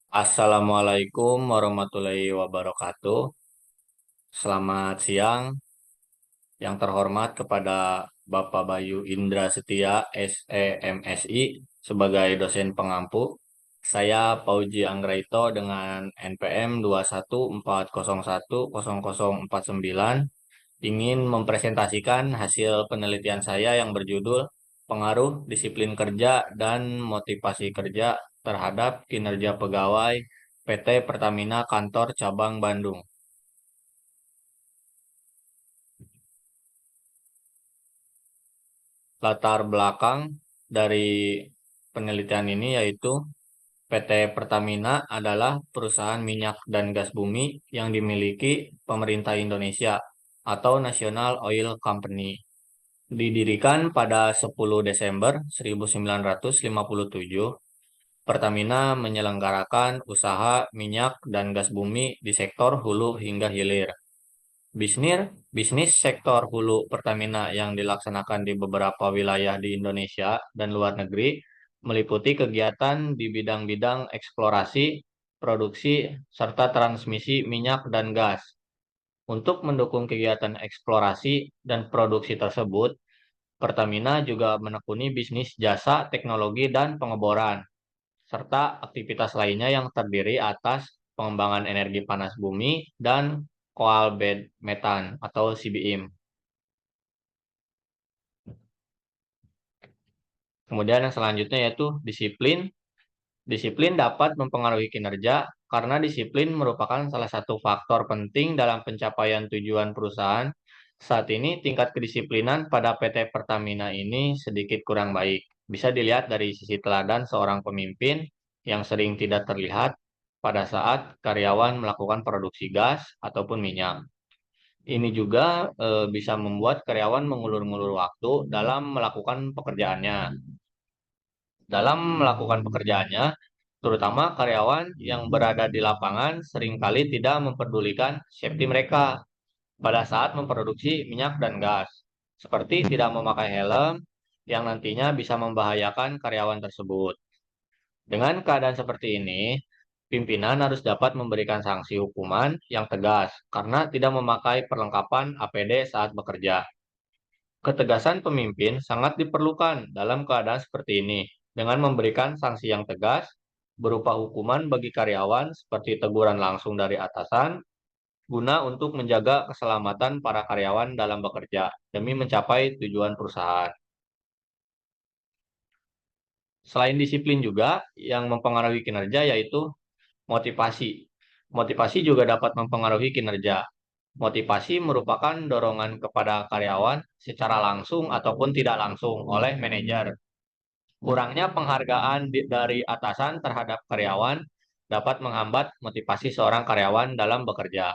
Assalamualaikum warahmatullahi wabarakatuh. Selamat siang, yang terhormat kepada Bapak Bayu Indra Setia, SEMSI, sebagai dosen pengampu. Saya Pauji Anggraito dengan NPM 214010049 ingin mempresentasikan hasil penelitian saya yang berjudul Pengaruh Disiplin Kerja dan Motivasi Kerja terhadap Kinerja Pegawai PT Pertamina Kantor Cabang Bandung. Latar belakang dari penelitian ini yaitu PT Pertamina adalah perusahaan minyak dan gas bumi yang dimiliki pemerintah Indonesia atau National Oil Company. Didirikan pada 10 Desember 1957, Pertamina menyelenggarakan usaha minyak dan gas bumi di sektor hulu hingga hilir. Bisnis bisnis sektor hulu Pertamina yang dilaksanakan di beberapa wilayah di Indonesia dan luar negeri meliputi kegiatan di bidang-bidang eksplorasi, produksi, serta transmisi minyak dan gas. Untuk mendukung kegiatan eksplorasi dan produksi tersebut, Pertamina juga menekuni bisnis jasa teknologi dan pengeboran, serta aktivitas lainnya yang terdiri atas pengembangan energi panas bumi dan coal bed metan atau CBM. Kemudian yang selanjutnya yaitu disiplin. Disiplin dapat mempengaruhi kinerja karena disiplin merupakan salah satu faktor penting dalam pencapaian tujuan perusahaan. Saat ini tingkat kedisiplinan pada PT Pertamina ini sedikit kurang baik. Bisa dilihat dari sisi teladan seorang pemimpin yang sering tidak terlihat pada saat karyawan melakukan produksi gas ataupun minyak. Ini juga bisa membuat karyawan mengulur-ngulur waktu dalam melakukan pekerjaannya. Dalam melakukan pekerjaannya, terutama karyawan yang berada di lapangan seringkali tidak memperdulikan safety mereka pada saat memproduksi minyak dan gas, seperti tidak memakai helm yang nantinya bisa membahayakan karyawan tersebut. Dengan keadaan seperti ini, pimpinan harus dapat memberikan sanksi hukuman yang tegas karena tidak memakai perlengkapan APD saat bekerja. Ketegasan pemimpin sangat diperlukan dalam keadaan seperti ini, dengan memberikan sanksi yang tegas berupa hukuman bagi karyawan seperti teguran langsung dari atasan, guna untuk menjaga keselamatan para karyawan dalam bekerja demi mencapai tujuan perusahaan. Selain disiplin juga yang mempengaruhi kinerja yaitu motivasi. Motivasi juga dapat mempengaruhi kinerja. Motivasi merupakan dorongan kepada karyawan secara langsung ataupun tidak langsung oleh manajer. Kurangnya penghargaan dari atasan terhadap karyawan dapat menghambat motivasi seorang karyawan dalam bekerja,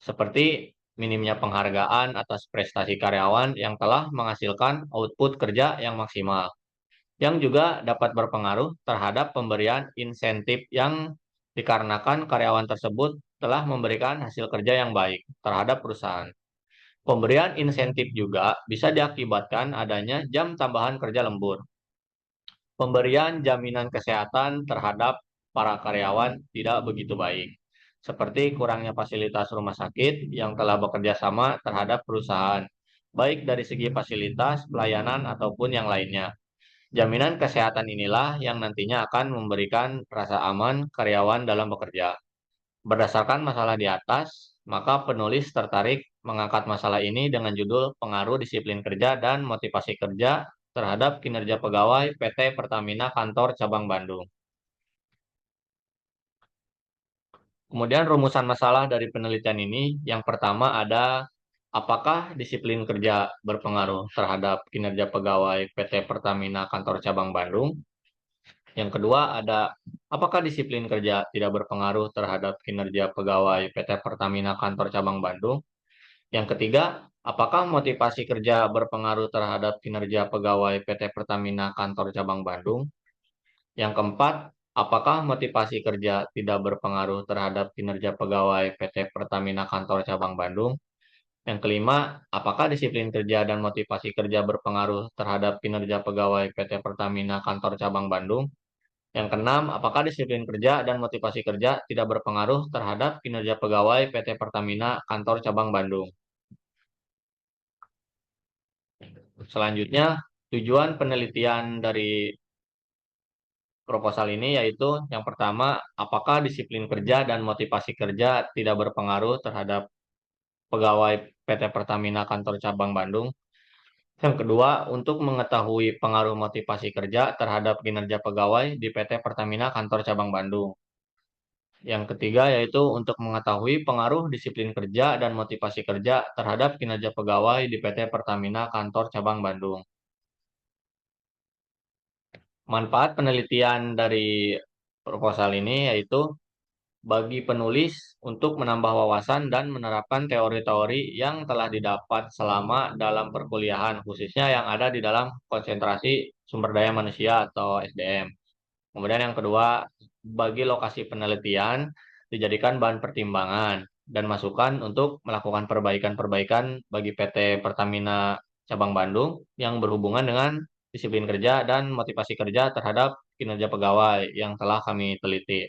seperti minimnya penghargaan atas prestasi karyawan yang telah menghasilkan output kerja yang maksimal, yang juga dapat berpengaruh terhadap pemberian insentif yang dikarenakan karyawan tersebut telah memberikan hasil kerja yang baik terhadap perusahaan. Pemberian insentif juga bisa diakibatkan adanya jam tambahan kerja lembur. Pemberian jaminan kesehatan terhadap para karyawan tidak begitu baik, seperti kurangnya fasilitas rumah sakit yang telah bekerja sama terhadap perusahaan, baik dari segi fasilitas, pelayanan, ataupun yang lainnya. Jaminan kesehatan inilah yang nantinya akan memberikan rasa aman karyawan dalam bekerja. Berdasarkan masalah di atas, maka penulis tertarik mengangkat masalah ini dengan judul Pengaruh Disiplin Kerja dan Motivasi Kerja terhadap Kinerja Pegawai PT Pertamina Kantor Cabang Bandung. Kemudian rumusan masalah dari penelitian ini, yang pertama ada apakah disiplin kerja berpengaruh terhadap kinerja pegawai PT Pertamina Kantor Cabang Bandung? Yang kedua ada apakah disiplin kerja tidak berpengaruh terhadap kinerja pegawai PT Pertamina Kantor Cabang Bandung? Yang ketiga, apakah motivasi kerja berpengaruh terhadap kinerja pegawai PT Pertamina Kantor Cabang Bandung? Yang keempat, apakah motivasi kerja tidak berpengaruh terhadap kinerja pegawai PT Pertamina Kantor Cabang Bandung? Yang kelima, apakah disiplin kerja dan motivasi kerja berpengaruh terhadap kinerja pegawai PT Pertamina Kantor Cabang Bandung? Yang keenam, apakah disiplin kerja dan motivasi kerja tidak berpengaruh terhadap kinerja pegawai PT Pertamina Kantor Cabang Bandung? Selanjutnya, tujuan penelitian dari proposal ini yaitu yang pertama, apakah disiplin kerja dan motivasi kerja tidak berpengaruh terhadap pegawai PT Pertamina Kantor Cabang Bandung? Yang kedua, untuk mengetahui pengaruh motivasi kerja terhadap kinerja pegawai di PT Pertamina Kantor Cabang Bandung. Yang ketiga yaitu untuk mengetahui pengaruh disiplin kerja dan motivasi kerja terhadap kinerja pegawai di PT Pertamina Kantor Cabang Bandung. Manfaat penelitian dari proposal ini yaitu bagi penulis untuk menambah wawasan dan menerapkan teori-teori yang telah didapat selama dalam perkuliahan, khususnya yang ada di dalam konsentrasi sumber daya manusia atau SDM. Kemudian yang kedua, bagi lokasi penelitian dijadikan bahan pertimbangan dan masukan untuk melakukan perbaikan-perbaikan bagi PT Pertamina Cabang Bandung yang berhubungan dengan disiplin kerja dan motivasi kerja terhadap kinerja pegawai yang telah kami teliti.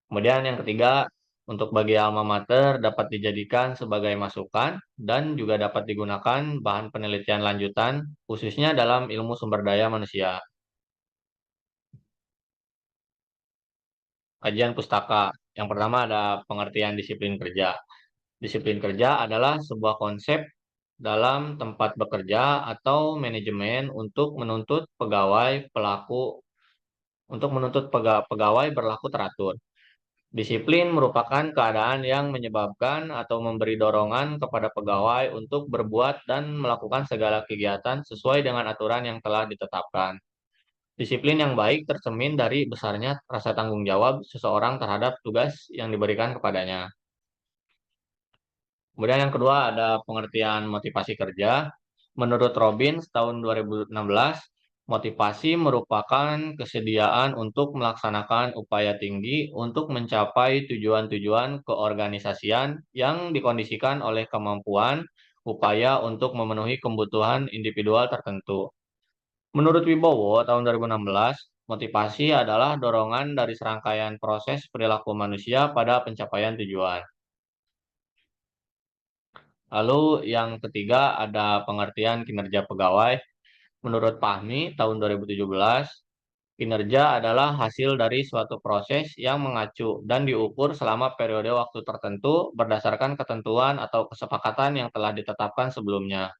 Kemudian yang ketiga, untuk bagi alma mater dapat dijadikan sebagai masukan dan juga dapat digunakan bahan penelitian lanjutan khususnya dalam ilmu sumber daya manusia. Kajian pustaka. Yang pertama ada pengertian disiplin kerja. Disiplin kerja adalah sebuah konsep dalam tempat bekerja atau manajemen untuk menuntut pegawai berlaku teratur. Disiplin merupakan keadaan yang menyebabkan atau memberi dorongan kepada pegawai untuk berbuat dan melakukan segala kegiatan sesuai dengan aturan yang telah ditetapkan. Disiplin yang baik tercermin dari besarnya rasa tanggung jawab seseorang terhadap tugas yang diberikan kepadanya. Kemudian yang kedua ada pengertian motivasi kerja. Menurut Robbins tahun 2016, motivasi merupakan kesediaan untuk melaksanakan upaya tinggi untuk mencapai tujuan-tujuan keorganisasian yang dikondisikan oleh kemampuan upaya untuk memenuhi kebutuhan individual tertentu. Menurut Wibowo tahun 2016, motivasi adalah dorongan dari serangkaian proses perilaku manusia pada pencapaian tujuan. Lalu yang ketiga ada pengertian kinerja pegawai. Menurut Fahmi tahun 2017, kinerja adalah hasil dari suatu proses yang mengacu dan diukur selama periode waktu tertentu berdasarkan ketentuan atau kesepakatan yang telah ditetapkan sebelumnya.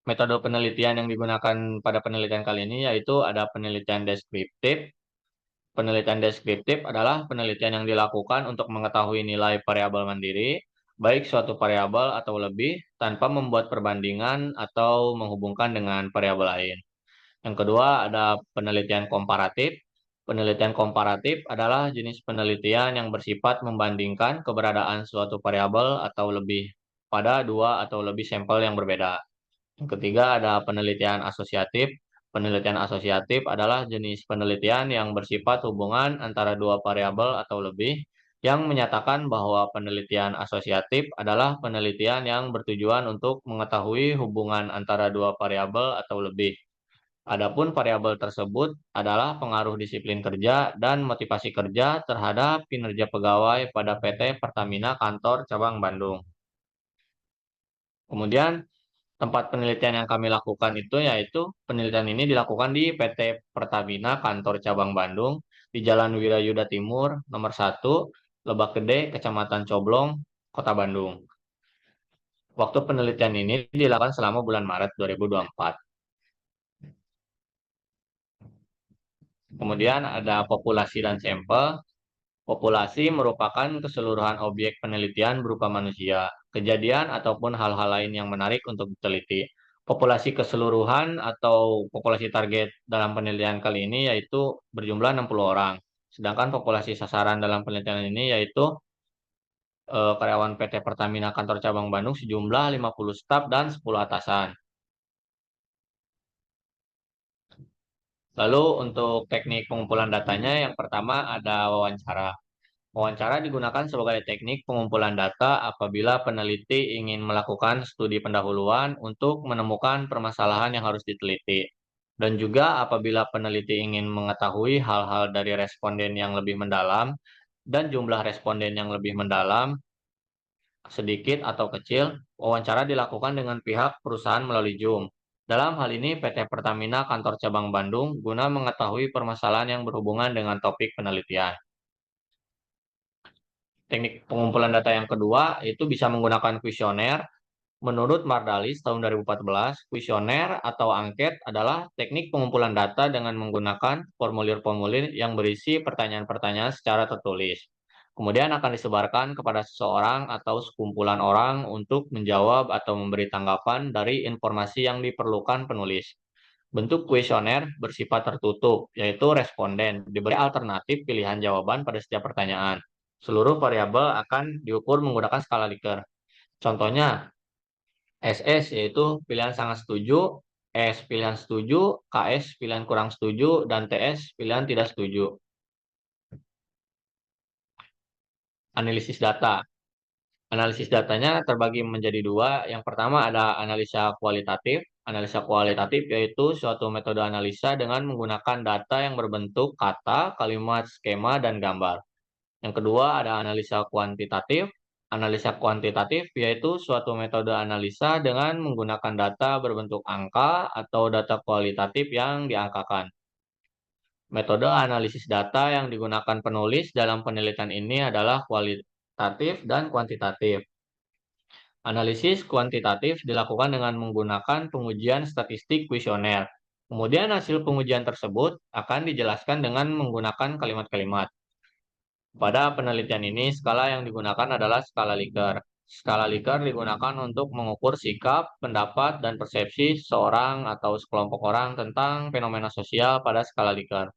Metode penelitian yang digunakan pada penelitian kali ini yaitu ada penelitian deskriptif. Penelitian deskriptif adalah penelitian yang dilakukan untuk mengetahui nilai variabel mandiri, baik suatu variabel atau lebih, tanpa membuat perbandingan atau menghubungkan dengan variabel lain. Yang kedua ada penelitian komparatif. Penelitian komparatif adalah jenis penelitian yang bersifat membandingkan keberadaan suatu variabel atau lebih pada dua atau lebih sampel yang berbeda. Yang ketiga ada penelitian asosiatif. Penelitian asosiatif adalah jenis penelitian yang bersifat hubungan antara dua variabel atau lebih, yang menyatakan bahwa penelitian asosiatif adalah penelitian yang bertujuan untuk mengetahui hubungan antara dua variabel atau lebih. Adapun variabel tersebut adalah pengaruh disiplin kerja dan motivasi kerja terhadap kinerja pegawai pada PT Pertamina Kantor Cabang Bandung. Kemudian tempat penelitian yang kami lakukan itu yaitu penelitian ini dilakukan di PT Pertamina Kantor Cabang Bandung di Jalan Wirayuda Timur nomor 1, Lebak Gede, Kecamatan Coblong, Kota Bandung. Waktu penelitian ini dilakukan selama bulan Maret 2024. Kemudian ada populasi dan sampel. Populasi merupakan keseluruhan objek penelitian berupa manusia, kejadian, ataupun hal-hal lain yang menarik untuk diteliti. Populasi keseluruhan atau populasi target dalam penelitian kali ini yaitu berjumlah 60 orang. Sedangkan populasi sasaran dalam penelitian ini yaitu karyawan PT Pertamina Kantor Cabang Bandung sejumlah 50 staf dan 10 atasan. Lalu untuk teknik pengumpulan datanya yang pertama ada wawancara. Wawancara digunakan sebagai teknik pengumpulan data apabila peneliti ingin melakukan studi pendahuluan untuk menemukan permasalahan yang harus diteliti. Dan juga apabila peneliti ingin mengetahui hal-hal dari responden yang lebih mendalam dan jumlah responden yang lebih mendalam, sedikit atau kecil, wawancara dilakukan dengan pihak perusahaan melalui Zoom. Dalam hal ini, PT Pertamina Kantor Cabang Bandung guna mengetahui permasalahan yang berhubungan dengan topik penelitian. Teknik pengumpulan data yang kedua itu bisa menggunakan kuesioner. Menurut Mardalis tahun 2014, kuesioner atau angket adalah teknik pengumpulan data dengan menggunakan formulir-formulir yang berisi pertanyaan-pertanyaan secara tertulis. Kemudian akan disebarkan kepada seseorang atau sekumpulan orang untuk menjawab atau memberi tanggapan dari informasi yang diperlukan penulis. Bentuk kuesioner bersifat tertutup, yaitu responden diberi alternatif pilihan jawaban pada setiap pertanyaan. Seluruh variabel akan diukur menggunakan skala Likert. Contohnya, SS yaitu pilihan sangat setuju, S pilihan setuju, KS pilihan kurang setuju, dan TS pilihan tidak setuju. Analisis data. Analisis datanya terbagi menjadi dua. Yang pertama ada analisa kualitatif. Analisa kualitatif yaitu suatu metode analisa dengan menggunakan data yang berbentuk kata, kalimat, skema, dan gambar. Yang kedua ada analisa kuantitatif. Analisa kuantitatif yaitu suatu metode analisa dengan menggunakan data berbentuk angka atau data kualitatif yang diangkakan. Metode analisis data yang digunakan penulis dalam penelitian ini adalah kualitatif dan kuantitatif. Analisis kuantitatif dilakukan dengan menggunakan pengujian statistik kuesioner. Kemudian hasil pengujian tersebut akan dijelaskan dengan menggunakan kalimat-kalimat. Pada penelitian ini, skala yang digunakan adalah skala Likert. Skala Likert digunakan untuk mengukur sikap, pendapat, dan persepsi seorang atau sekelompok orang tentang fenomena sosial pada skala Likert.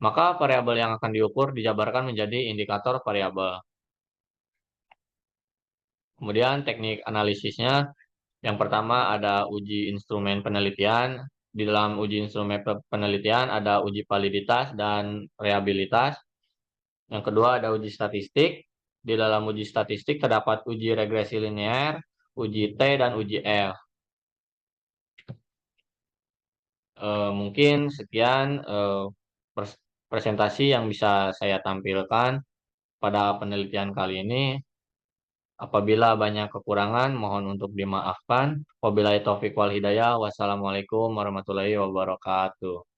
Maka variabel yang akan diukur dijabarkan menjadi indikator variabel. Kemudian teknik analisisnya, yang pertama ada uji instrumen penelitian. Di dalam uji instrumen penelitian ada uji validitas dan reliabilitas. Yang kedua ada uji statistik. Di dalam uji statistik terdapat uji regresi linear, uji T, dan uji F. Mungkin sekian presentasi yang bisa saya tampilkan pada penelitian kali ini. Apabila banyak kekurangan, mohon untuk dimaafkan. Wabillahi taufiq wal hidayah. Wassalamualaikum warahmatullahi wabarakatuh.